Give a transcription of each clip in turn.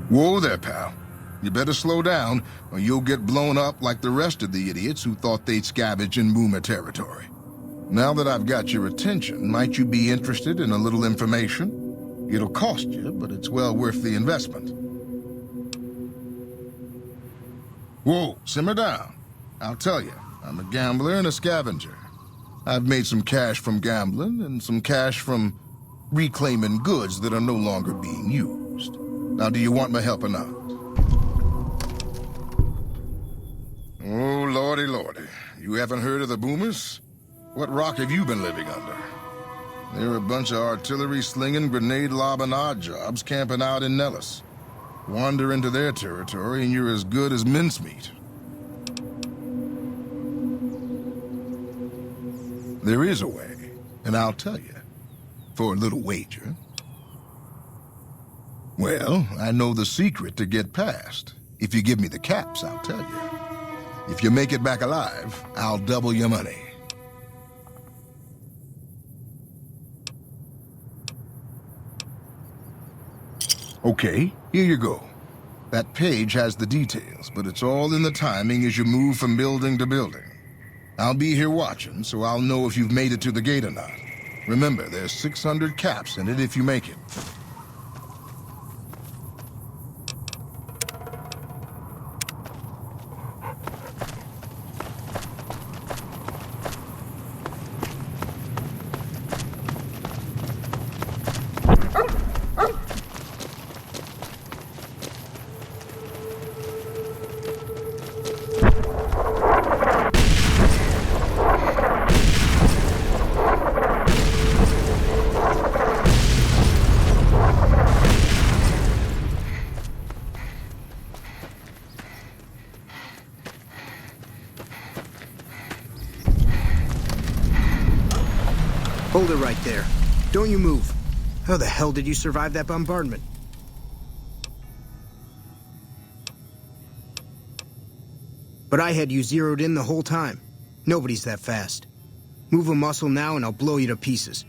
Whoa there, pal. You better slow down, or you'll get blown up like the rest of the idiots who thought they'd scavenge in Boomer territory. Now that I've got your attention, might you be interested in a little information? It'll cost you, but it's well worth the investment. Whoa, simmer down. I'll tell you, I'm a gambler and a scavenger. I've made some cash from gambling and some cash from reclaiming goods that are no longer being used. Now, do you want my help or not? Oh, lordy, lordy. You haven't heard of the Boomers? What rock have you been living under? They're a bunch of artillery-slinging, grenade-lobbing odd jobs camping out in Nellis. Wander into their territory and you're as good as mincemeat. There is a way, and I'll tell you, for a little wager. Well, I know the secret to get past. If you give me the caps, I'll tell you. If you make it back alive, I'll double your money. Okay, here you go. That page has the details, but it's all in the timing as you move from building to building. I'll be here watching, so I'll know if you've made it to the gate or not. Remember, there's 600 caps in it if you make it. Hold it right there. Don't you move. How the hell did you survive that bombardment? But I had you zeroed in the whole time. Nobody's that fast. Move a muscle now and I'll blow you to pieces.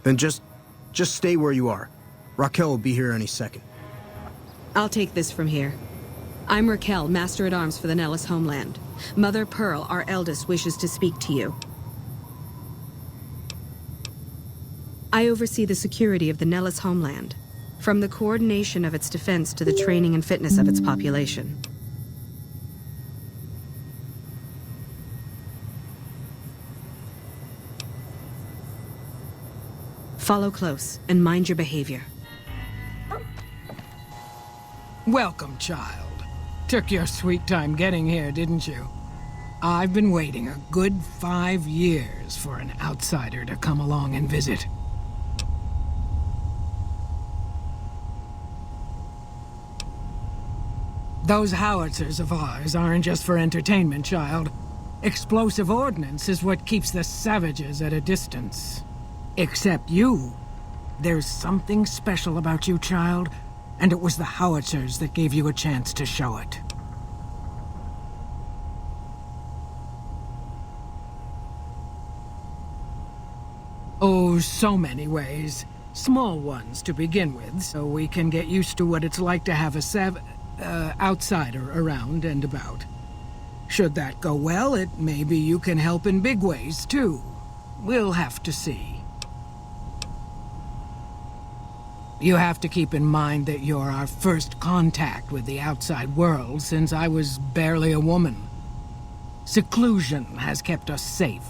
Then just stay where you are. Raquel will be here any second. I'll take this from here. I'm Raquel, Master-at-Arms for the Nellis homeland. Mother Pearl, our eldest, wishes to speak to you. I oversee the security of the Nellis homeland, from the coordination of its defense to the training and fitness of its population. Follow close and mind your behavior. Welcome, child. Took your sweet time getting here, didn't you? I've been waiting a good 5 years for an outsider to come along and visit. Those howitzers of ours aren't just for entertainment, child. Explosive ordnance is what keeps the savages at a distance. Except you. There's something special about you, child. And it was the howitzers that gave you a chance to show it. Oh, so many ways. Small ones to begin with, so we can get used to what it's like to have a outsider around and about. Should that go well, maybe you can help in big ways, too. We'll have to see. You have to keep in mind that you're our first contact with the outside world since I was barely a woman. Seclusion has kept us safe,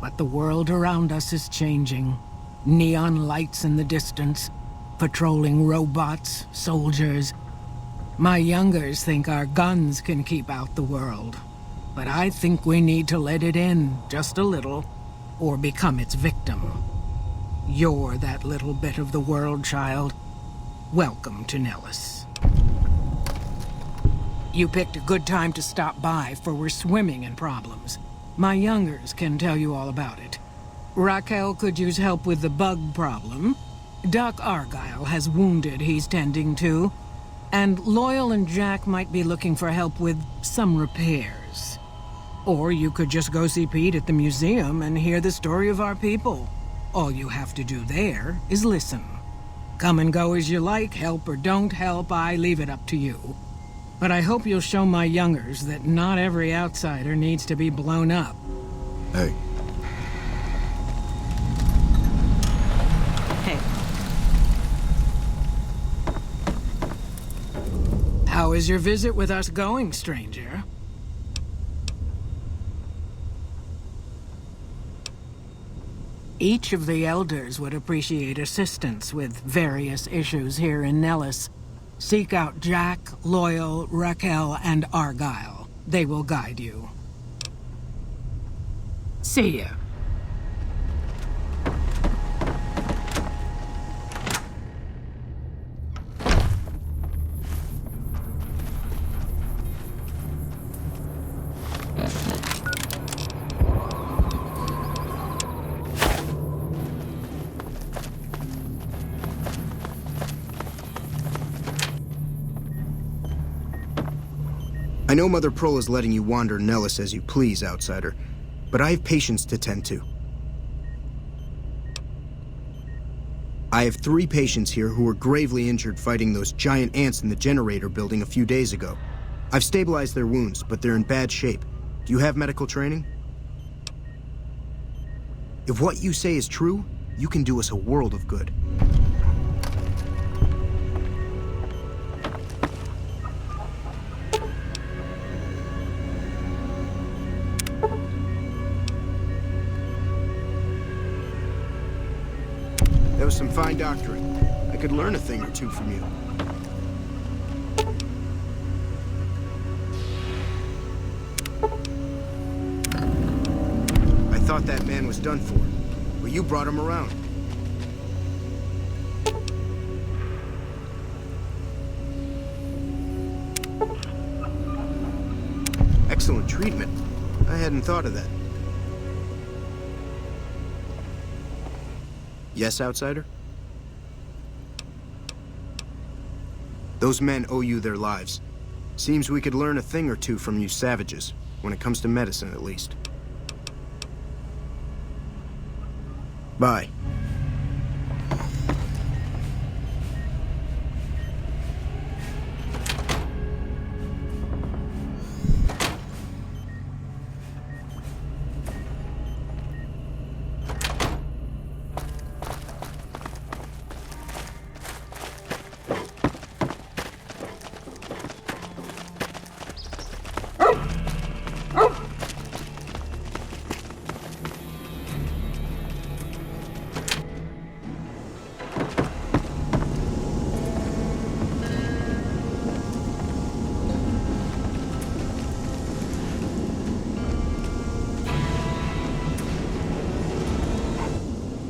but the world around us is changing. Neon lights in the distance, patrolling robots, soldiers. My youngers think our guns can keep out the world, but I think we need to let it in just a little, or become its victim. You're that little bit of the world, child. Welcome to Nellis. You picked a good time to stop by, for we're swimming in problems. My youngers can tell you all about it. Raquel could use help with the bug problem. Doc Argyle has wounded he's tending to. And Loyal and Jack might be looking for help with some repairs. Or you could just go see Pete at the museum and hear the story of our people. All you have to do there is listen. Come and go as you like, help or don't help, I leave it up to you. But I hope you'll show my youngers that not every outsider needs to be blown up. Hey. Hey. How is your visit with us going, stranger? Each of the elders would appreciate assistance with various issues here in Nellis. Seek out Jack, Loyal, Raquel, and Argyle. They will guide you. See ya. I know Mother Pearl is letting you wander Nellis as you please, outsider, but I have patients to tend to. I have 3 patients here who were gravely injured fighting those giant ants in the generator building a few days ago. I've stabilized their wounds, but they're in bad shape. Do you have medical training? If what you say is true, you can do us a world of good. That was some fine doctoring. I could learn a thing or two from you. I thought that man was done for, but you brought him around. Excellent treatment. I hadn't thought of that. Yes, outsider? Those men owe you their lives. Seems we could learn a thing or two from you savages, when it comes to medicine at least. Bye.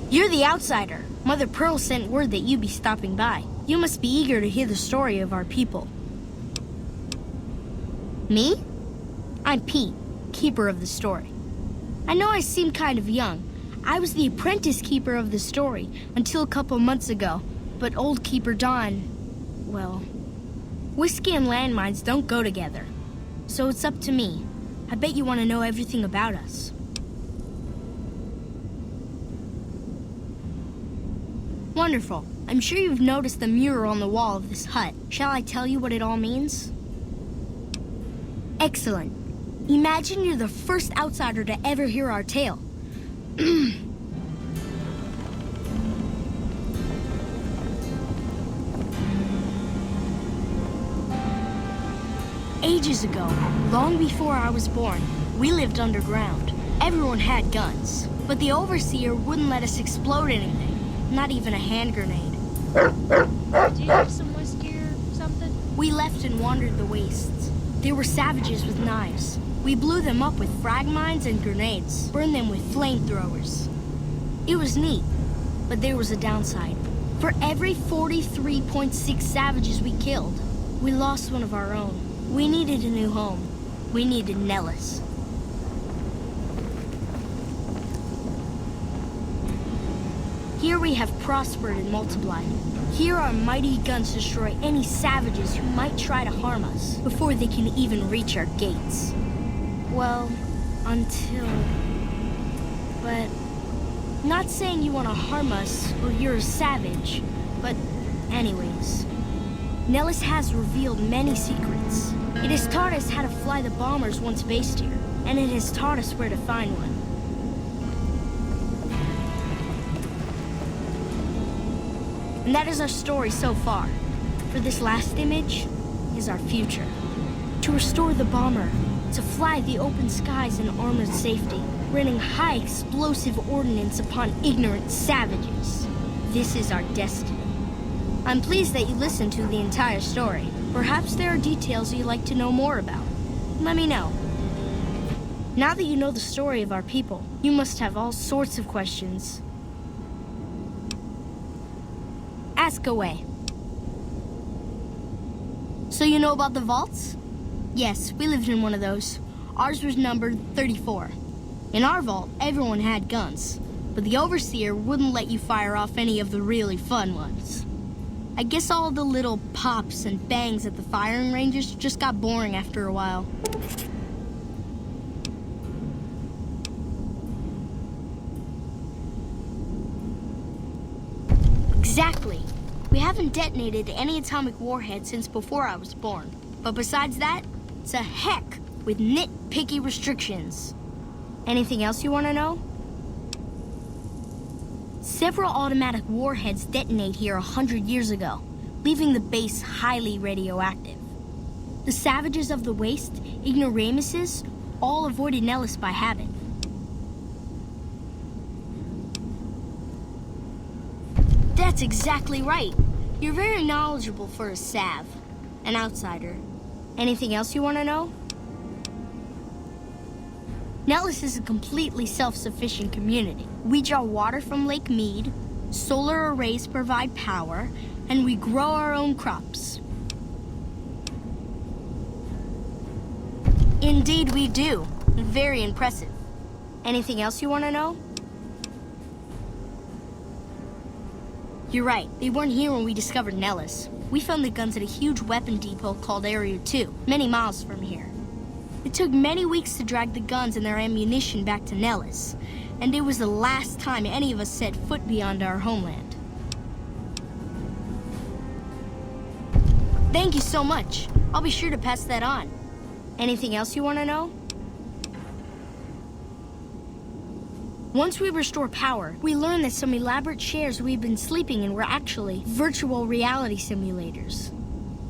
You're the outsider. Mother Pearl sent word that you'd be stopping by. You must be eager to hear the story of our people. Me? I'm Pete, keeper of the story. I know I seem kind of young. I was the apprentice keeper of the story until a couple months ago, but old Keeper Don, well, whiskey and landmines don't go together. So it's up to me. I bet you want to know everything about us. Wonderful. I'm sure you've noticed the mural on the wall of this hut. Shall I tell you what it all means? Excellent. Imagine you're the first outsider to ever hear our tale. Ages ago, long before I was born, we lived underground. Everyone had guns, but the overseer wouldn't let us explode anything. Not even a hand grenade. Do you have some whiskey or something? We left and wandered the wastes. There were savages with knives. We blew them up with frag mines and grenades, burned them with flamethrowers. It was neat, but there was a downside. For every 43.6 savages we killed, we lost one of our own. We needed a new home. We needed Nellis. Here we have prospered and multiplied. Here our mighty guns destroy any savages who might try to harm us before they can even reach our gates. Well, until... But... Not saying you want to harm us or you're a savage, But anyways, Nellis has revealed many secrets. It has taught us how to fly the bombers once based here, and it has taught us where to find one. And that is our story so far. For this last image is our future. To restore the bomber, to fly the open skies in armored safety, raining high explosive ordnance upon ignorant savages. This is our destiny. I'm pleased that you listened to the entire story. Perhaps there are details you'd like to know more about. Let me know. Now that you know the story of our people, you must have all sorts of questions. Ask away. So you know about the vaults? Yes, we lived in one of those. Ours was numbered 34. In our vault, everyone had guns, but the Overseer wouldn't let you fire off any of the really fun ones. I guess all the little pops and bangs at the firing ranges just got boring after a while. Exactly. We haven't detonated any atomic warheads since before I was born. But besides that, it's a heck with nitpicky restrictions. Anything else you want to know? Several automatic warheads detonate here 100 years ago, leaving the base highly radioactive. The savages of the Waste, ignoramuses, all avoided Nellis by habit. That's exactly right. You're very knowledgeable for a Sav, an outsider. Anything else you want to know? Nellis is a completely self-sufficient community. We draw water from Lake Mead, solar arrays provide power, and we grow our own crops. Indeed we do. Very impressive. Anything else you want to know? You're right, they weren't here when we discovered Nellis. We found the guns at a huge weapon depot called Area 2, many miles from here. It took many weeks to drag the guns and their ammunition back to Nellis, and it was the last time any of us set foot beyond our homeland. Thank you so much. I'll be sure to pass that on. Anything else you want to know? Once we restore power, we learn that some elaborate chairs we've been sleeping in were actually virtual reality simulators.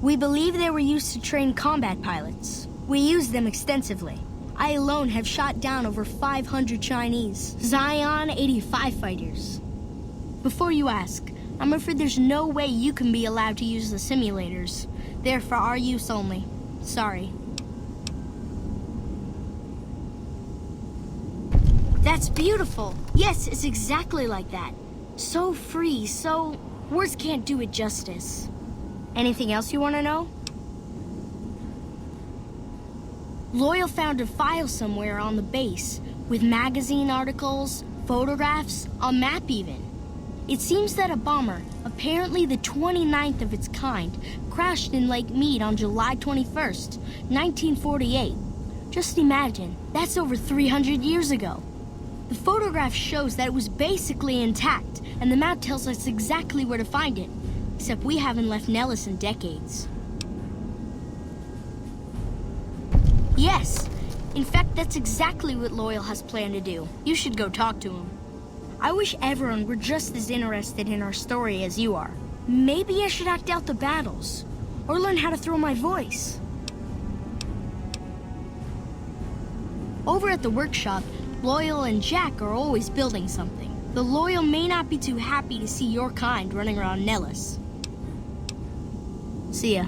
We believe they were used to train combat pilots. We use them extensively. I alone have shot down over 500 Chinese Zion 85 fighters. Before you ask, I'm afraid there's no way you can be allowed to use the simulators. They're for our use only. Sorry. That's beautiful. Yes, it's exactly like that. So free, so... words can't do it justice. Anything else you want to know? Loyal found a file somewhere on the base, with magazine articles, photographs, a map even. It seems that a bomber, apparently the 29th of its kind, crashed in Lake Mead on July 21st, 1948. Just imagine, that's over 300 years ago. The photograph shows that it was basically intact, and the map tells us exactly where to find it. Except we haven't left Nellis in decades. Yes! In fact, that's exactly what Loyal has planned to do. You should go talk to him. I wish everyone were just as interested in our story as you are. Maybe I should act out the battles, or learn how to throw my voice. Over at the workshop, Loyal and Jack are always building something. The Loyal may not be too happy to see your kind running around Nellis. See ya.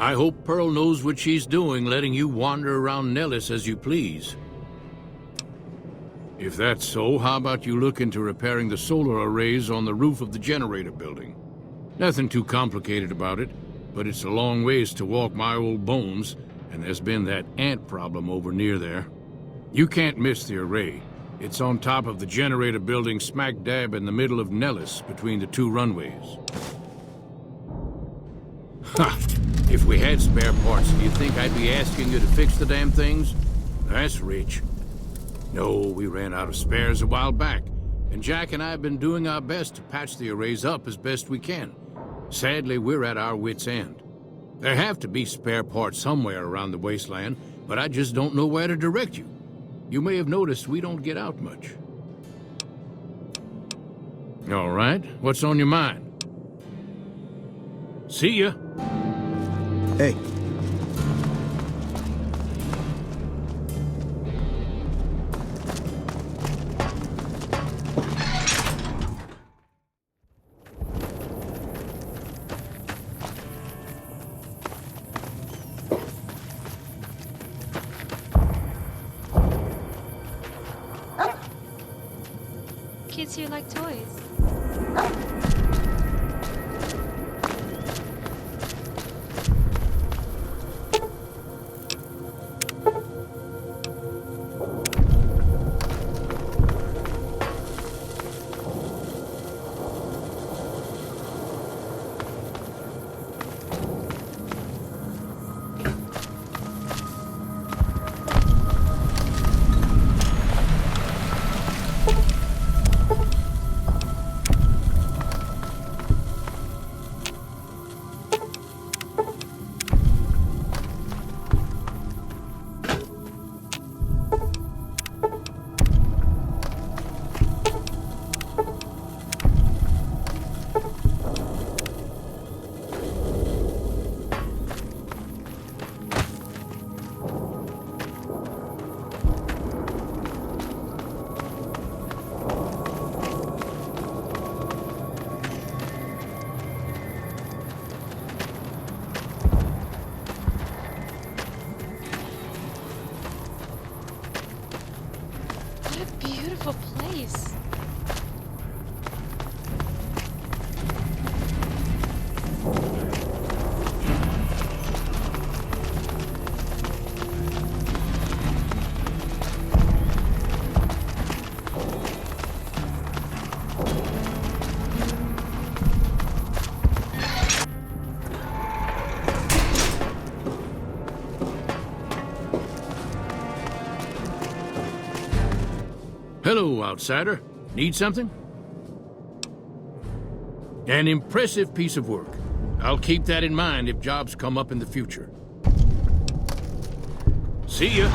I hope Pearl knows what she's doing, letting you wander around Nellis as you please. If that's so, how about you look into repairing the solar arrays on the roof of the generator building? Nothing too complicated about it, but it's a long ways to walk my old bones, and there's been that ant problem over near there. You can't miss the array. It's on top of the generator building smack dab in the middle of Nellis, between the two runways. Ha! If we had spare parts, do you think I'd be asking you to fix the damn things? That's rich. No, we ran out of spares a while back, and Jack and I have been doing our best to patch the arrays up as best we can. Sadly, we're at our wits' end. There have to be spare parts somewhere around the wasteland, but I just don't know where to direct you. You may have noticed we don't get out much. All right, what's on your mind? See ya. Hey. Kids here like toys. What a beautiful place. Hello, outsider. Need something? An impressive piece of work. I'll keep that in mind if jobs come up in the future. See ya.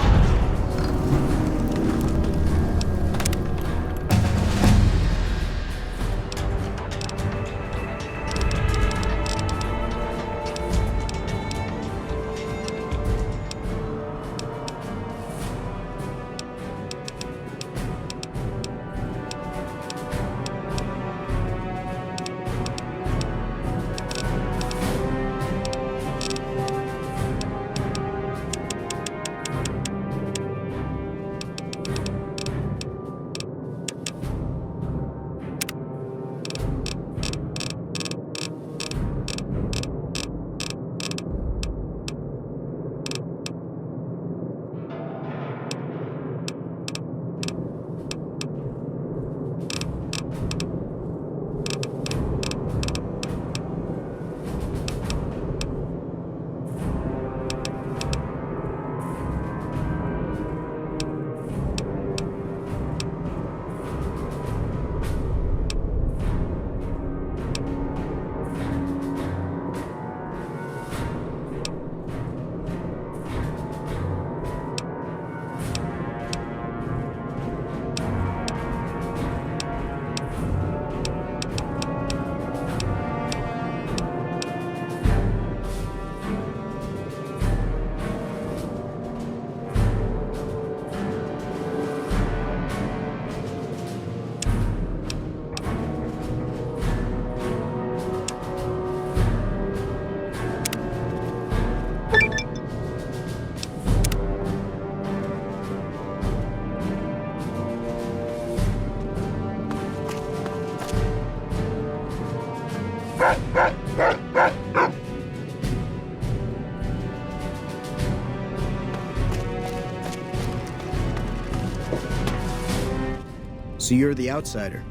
So you're the outsider.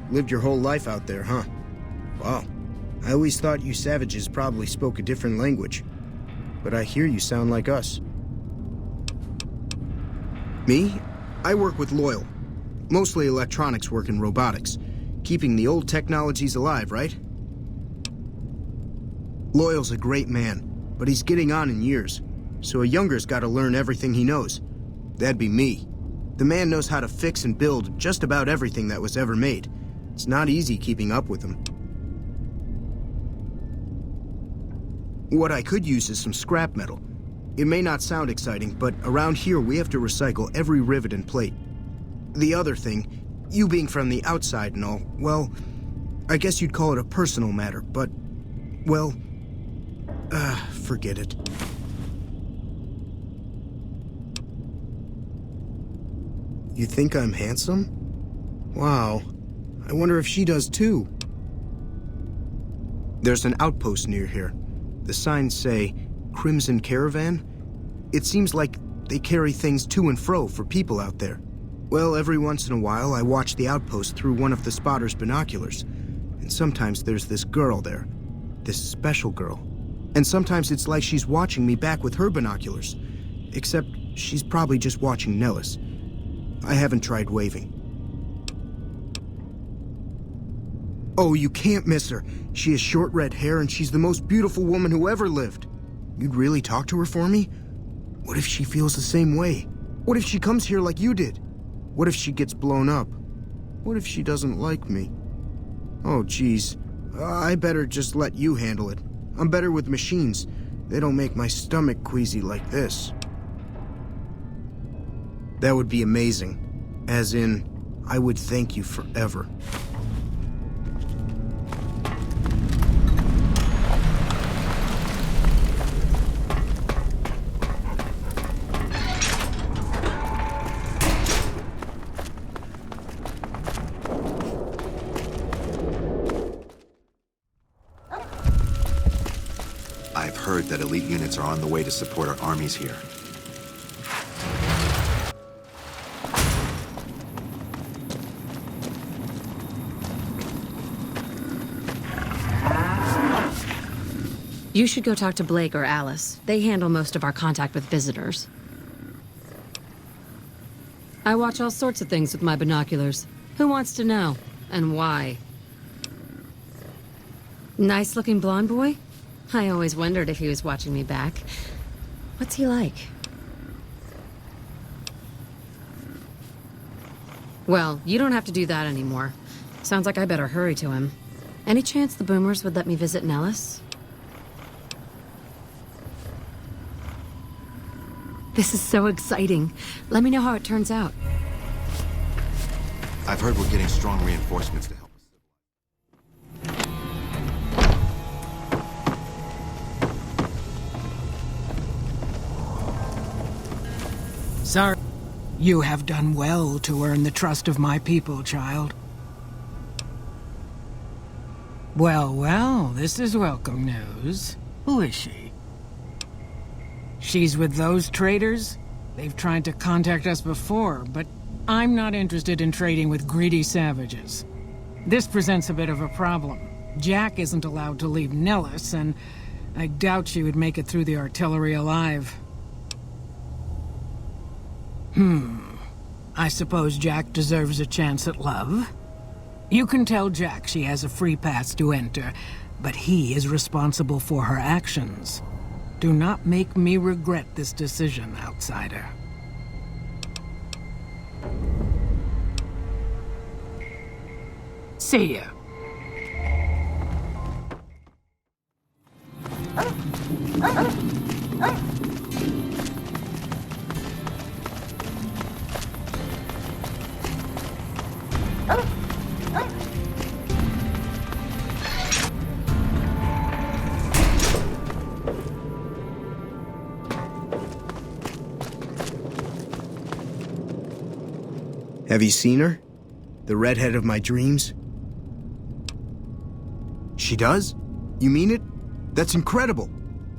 Lived your whole life out there, huh? Wow. I always thought you savages probably spoke a different language. But I hear you sound like us. Me? I work with Loyal. Mostly electronics work and robotics. Keeping the old technologies alive, right? Loyal's a great man, but he's getting on in years. So a younger's gotta learn everything he knows. That'd be me. The man knows how to fix and build just about everything that was ever made. It's not easy keeping up with him. What I could use is some scrap metal. It may not sound exciting, but around here we have to recycle every rivet and plate. The other thing, you being from the outside and all, well, I guess you'd call it a personal matter, but, well, forget it. You think I'm handsome? Wow. I wonder if she does too. There's an outpost near here. The signs say, Crimson Caravan. It seems like they carry things to and fro for people out there. Well, every once in a while I watch the outpost through one of the spotter's binoculars. And sometimes there's this girl there. This special girl. And sometimes it's like she's watching me back with her binoculars. Except she's probably just watching Nellis. I haven't tried waving. Oh, you can't miss her. She has short red hair and she's the most beautiful woman who ever lived. You'd really talk to her for me? What if she feels the same way? What if she comes here like you did? What if she gets blown up? What if she doesn't like me? Oh, geez. I better just let you handle it. I'm better with machines. They don't make my stomach queasy like this. That would be amazing. As in, I would thank you forever. I've heard that elite units are on the way to support our armies here. You should go talk to Blake or Alice. They handle most of our contact with visitors. I watch all sorts of things with my binoculars. Who wants to know? And why? Nice-looking blonde boy? I always wondered if he was watching me back. What's he like? Well, you don't have to do that anymore. Sounds like I better hurry to him. Any chance the boomers would let me visit Nellis? This is so exciting. Let me know how it turns out. I've heard we're getting strong reinforcements to help us. Sorry. You have done well to earn the trust of my people, child. Well, this is welcome news. Who is she? She's with those traders? They've tried to contact us before, but I'm not interested in trading with greedy savages. This presents a bit of a problem. Jack isn't allowed to leave Nellis, and I doubt she would make it through the artillery alive. I suppose Jack deserves a chance at love. You can tell Jack she has a free pass to enter, but he is responsible for her actions. Do not make me regret this decision, outsider. See ya. Have you seen her? The redhead of my dreams? She does? You mean it? That's incredible.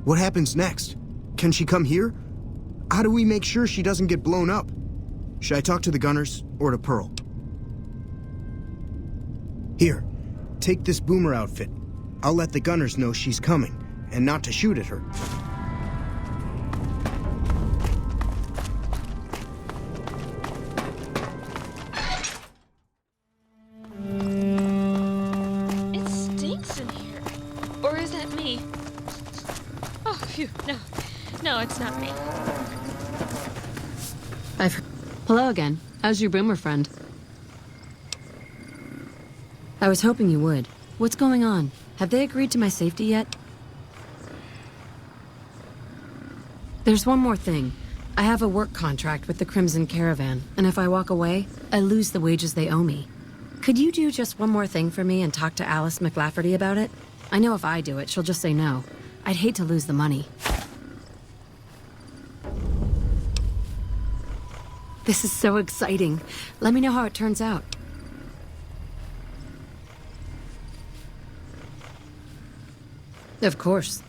What happens next? Can she come here? How do we make sure she doesn't get blown up? Should I talk to the gunners or to Pearl? Here, take this boomer outfit. I'll let the gunners know she's coming, and not to shoot at her. It stinks in here. Or is that me? Oh, phew, no. No, it's not me. Hello again. How's your boomer friend? I was hoping you would. What's going on? Have they agreed to my safety yet? There's one more thing. I have a work contract with the Crimson Caravan, and if I walk away, I lose the wages they owe me. Could you do just one more thing for me and talk to Alice McLafferty about it? I know if I do it, she'll just say no. I'd hate to lose the money. This is so exciting. Let me know how it turns out. Of course.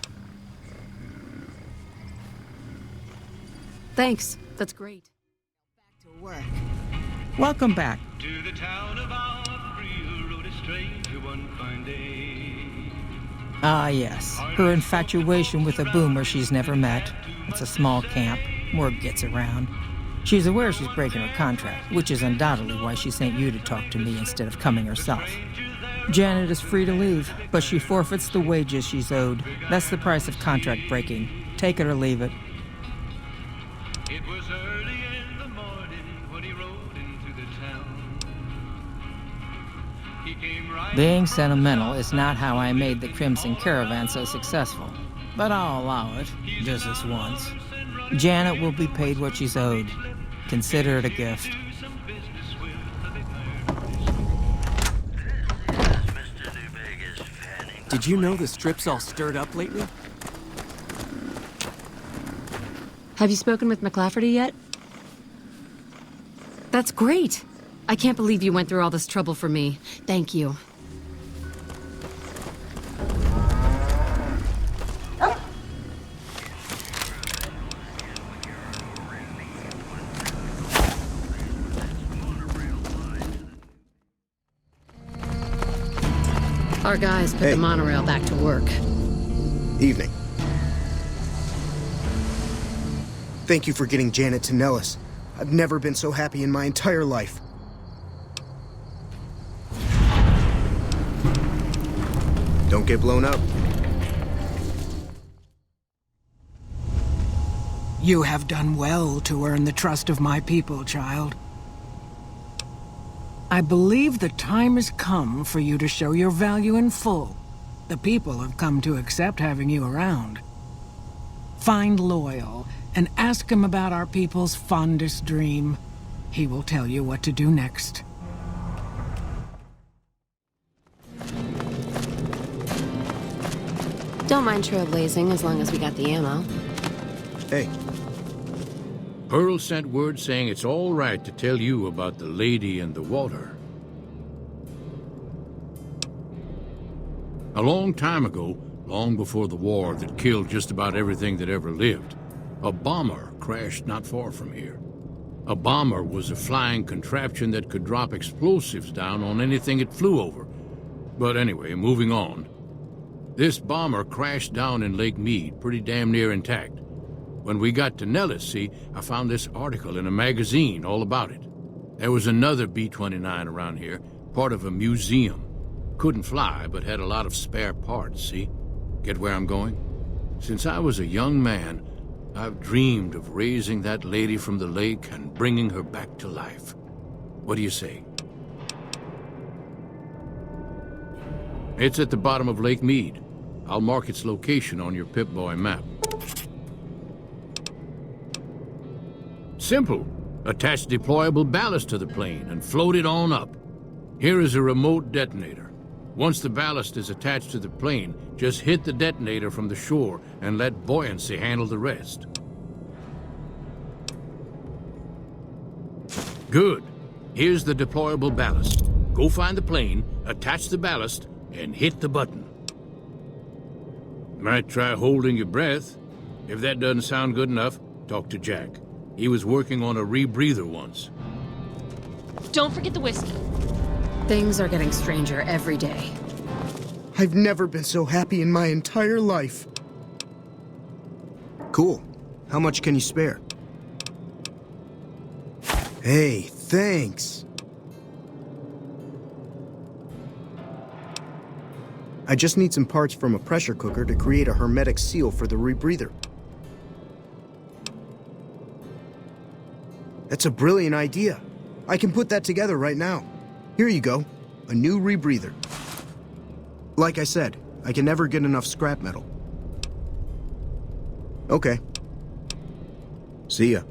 Thanks. That's great. Back to work. Welcome back. To the town of Opry, who rode a stranger one fine day. Ah, yes. Her infatuation with a boomer she's never met. It's a small camp. Word gets around. She's aware she's breaking her contract, which is undoubtedly why she sent you to talk to me instead of coming herself. Janet is free to leave, but she forfeits the wages she's owed. That's the price of contract breaking. Take it or leave it. It was early in the morning when he rode into the town. He came right Being sentimental is not how I made the Crimson Caravan so successful. But I'll allow it, just this once. Janet will be paid what she's owed. Consider it a gift. Did you know the strip's all stirred up lately? Have you spoken with McLafferty yet? That's great. I can't believe you went through all this trouble for me. Thank you. Our guys put the monorail back to work. Evening. Thank you for getting Janet to Nellis. I've never been so happy in my entire life. Don't get blown up. You have done well to earn the trust of my people, child. I believe the time has come for you to show your value in full. The people have come to accept having you around. Find Loyal and ask him about our people's fondest dream. He will tell you what to do next. Don't mind trailblazing as long as we got the ammo. Hey. Pearl sent word saying it's all right to tell you about the lady in the water. A long time ago, long before the war that killed just about everything that ever lived, a bomber crashed not far from here. A bomber was a flying contraption that could drop explosives down on anything it flew over. But anyway, moving on. This bomber crashed down in Lake Mead, pretty damn near intact. When we got to Nellis, see, I found this article in a magazine all about it. There was another B-29 around here, part of a museum. Couldn't fly, but had a lot of spare parts, see? Get where I'm going? Since I was a young man, I've dreamed of raising that lady from the lake and bringing her back to life. What do you say? It's at the bottom of Lake Mead. I'll mark its location on your Pip-Boy map. Simple. Attach deployable ballast to the plane and float it on up. Here is a remote detonator. Once the ballast is attached to the plane, just hit the detonator from the shore and let buoyancy handle the rest. Good. Here's the deployable ballast. Go find the plane, attach the ballast, and hit the button. Might try holding your breath. If that doesn't sound good enough, talk to Jack. He was working on a rebreather once. Don't forget the whiskey. Things are getting stranger every day. I've never been so happy in my entire life. Cool. How much can you spare? Hey, thanks. I just need some parts from a pressure cooker to create a hermetic seal for the rebreather. That's a brilliant idea. I can put that together right now. Here you go. A new rebreather. Like I said, I can never get enough scrap metal. Okay. See ya.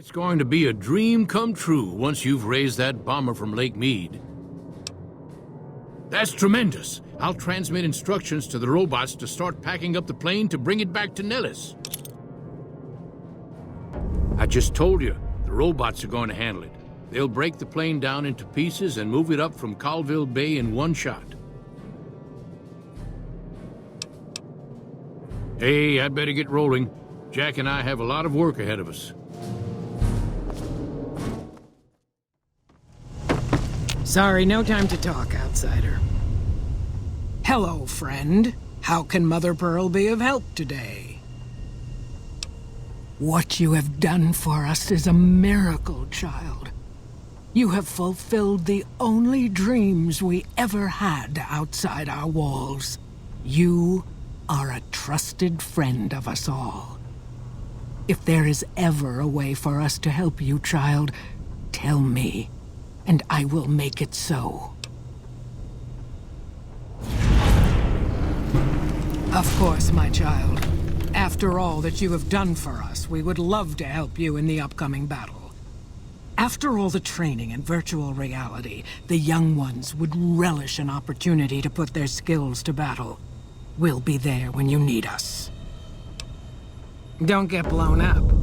It's going to be a dream come true once you've raised that bomber from Lake Mead. That's tremendous. I'll transmit instructions to the robots to start packing up the plane to bring it back to Nellis. I just told you, the robots are going to handle it. They'll break the plane down into pieces and move it up from Colville Bay in one shot. Hey, I'd better get rolling. Jack and I have a lot of work ahead of us. Sorry, no time to talk, outsider. Hello, friend. How can Mother Pearl be of help today? What you have done for us is a miracle, child. You have fulfilled the only dreams we ever had outside our walls. You are a trusted friend of us all. If there is ever a way for us to help you, child, tell me, and I will make it so. Of course, my child. After all that you have done for us, we would love to help you in the upcoming battle. After all the training in virtual reality, the young ones would relish an opportunity to put their skills to battle. We'll be there when you need us. Don't get blown up.